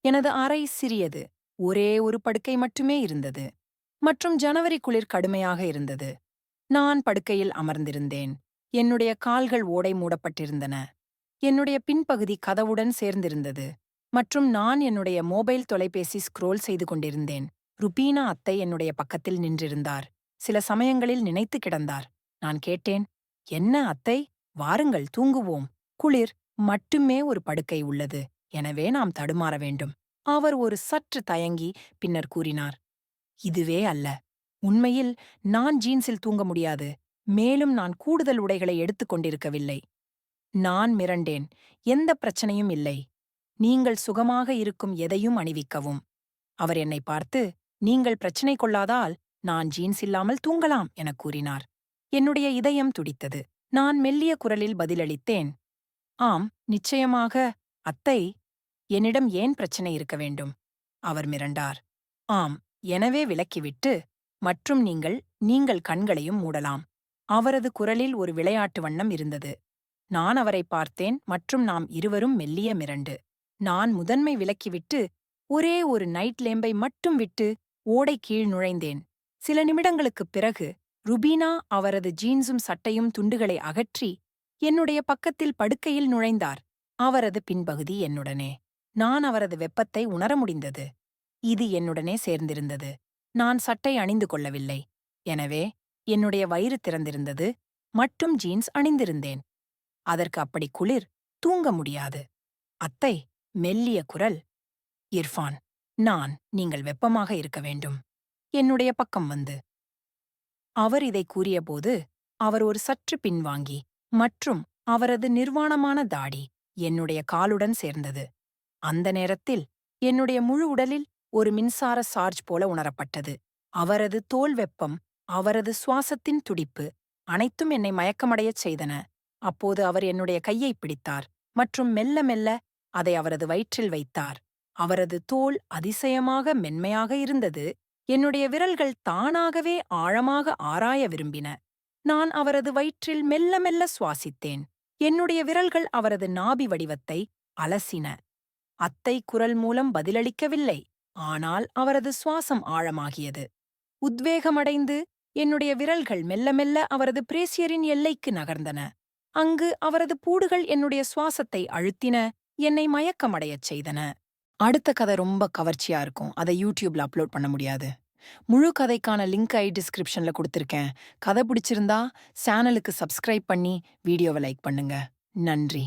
எனது அறை சிறியது. ஒரே ஒரு படுக்கை மட்டுமே இருந்தது. மற்றும் ஜனவரி குளிர் கடுமையாக இருந்தது. நான் படுக்கையில் அமர்ந்திருந்தேன். என்னுடைய கால்கள் ஓடை மூடப்பட்டிருந்தன. என்னுடைய பின்பகுதி கதவுடன் சேர்ந்திருந்தது. மற்றும் நான் என்னுடைய மொபைல் தொலைபேசி ஸ்க்ரோல் செய்து கொண்டிருந்தேன். ருபீனா அத்தை என்னுடைய பக்கத்தில் நின்றிருந்தார். சில சமயங்களில் நினைத்து கிடந்தார். நான் கேட்டேன், என்ன அத்தை? வாருங்கள் தூங்குவோம். குளிர் மட்டுமே ஒரு படுக்கை உள்ளது. எனவே நாம் தடுமாற வேண்டும். அவர் ஒரு சற்று தயங்கி பின்னர் கூறினார், இதுவே அல்ல. உண்மையில் நான் ஜீன்ஸில் தூங்க முடியாது. மேலும் நான் கூடுதல் உடைகளை எடுத்துக் கொண்டிருக்கவில்லை. நான் மிரண்டேன். எந்த பிரச்சனையும் இல்லை. நீங்கள் சுகமாக இருக்கும் எதையும் அணிவிக்கவும். அவர் என்னை பார்த்து, நீங்கள் பிரச்சனை கொள்ளாதால் நான் ஜீன்ஸ் இல்லாமல் தூங்கலாம் எனக் கூறினார். என்னுடைய இதயம் துடித்தது. நான் மெல்லிய குரலில் பதிலளித்தேன், ஆம், நிச்சயமாக. அத்தை, என்னிடம் ஏன் பிரச்சனை இருக்க வேண்டும்? அவர் மிரண்டார். ஆம், எனவே விலக்கிவிட்டு, மற்றும் நீங்கள் கண்களையும் மூடலாம். அவரது குரலில் ஒரு விளையாட்டு வண்ணம் இருந்தது. நான் அவரை பார்த்தேன் மற்றும் நாம் இருவரும் மெல்லிய மிரண்டு. நான் முதன்மை விலக்கிவிட்டு ஒரே ஒரு நைட் லேம்பை மட்டும் விட்டு ஓடை கீழ் நுழைந்தேன். சில நிமிடங்களுக்குப் பிறகு ருபீனா அவரது ஜீன்ஸும் சட்டையும் துண்டுகளை அகற்றி என்னுடைய பக்கத்தில் படுக்கையில் நுழைந்தார். அவரது பின்பகுதி என்னுடனே. நான் அவரது வெப்பத்தை உணர முடிந்தது. இது என்னுடனே சேர்ந்திருந்தது. நான் சட்டை அணிந்து கொள்ளவில்லை. எனவே என்னுடைய வயிறு திறந்திருந்தது மற்றும் ஜீன்ஸ் அணிந்திருந்தேன். அதற்கு அப்படி குளிர், தூங்க முடியாது. அத்தை, மெல்லிய குரல். இர்ஃபான், நீங்கள் வெப்பமாக இருக்க வேண்டும். என்னுடைய பக்கம் வந்து. அவர் இதை கூறியபோது அவர் ஒரு சற்று பின்வாங்கி மற்றும் அவரது நிர்வாணமான தாடி என்னுடைய காலுடன் சேர்ந்தது. அந்த நேரத்தில் என்னுடைய முழு உடலில் ஒரு மின்சார சார்ஜ் போல உணரப்பட்டது. அவரது தோல் வெப்பம், அவரது சுவாசத்தின் துடிப்பு, அனைத்தும் என்னை மயக்கமடையச் செய்தன. அப்போது அவர் என்னுடைய கையைப் பிடித்தார் மற்றும் மெல்ல மெல்ல அதை அவரது வயிற்றில் வைத்தார். அவரது தோல் அதிசயமாக மென்மையாக இருந்தது. என்னுடைய விரல்கள் தானாகவே ஆழமாக ஆராய விரும்பின. நான் அவரது வயிற்றில் மெல்ல மெல்ல சுவாசித்தேன். என்னுடைய விரல்கள் அவரது நாபி வடிவத்தை அலசின. அத்தை குரல் மூலம் பதிலளிக்கவில்லை, ஆனால் அவரது சுவாசம் ஆழமாகியது. உத்வேகமடைந்து என்னுடைய விரல்கள் மெல்ல மெல்ல அவரது பிரேசியரின் எல்லைக்கு நகர்ந்தன. அங்கு அவரது பூடுகள் என்னுடைய சுவாசத்தை அழுத்தின, என்னை மயக்கமடையச் செய்தன. அடுத்த கதை ரொம்ப கவர்ச்சியா இருக்கும். அதை யூடியூப்ல அப்லோட் பண்ண முடியாது. முழு கதைக்கான லிங்க் டிஸ்கிரிப்ஷன்ல கொடுத்திருக்கேன். கதை பிடிச்சிருந்தா சேனலுக்கு சப்ஸ்கிரைப் பண்ணி வீடியோவை லைக் பண்ணுங்க. நன்றி.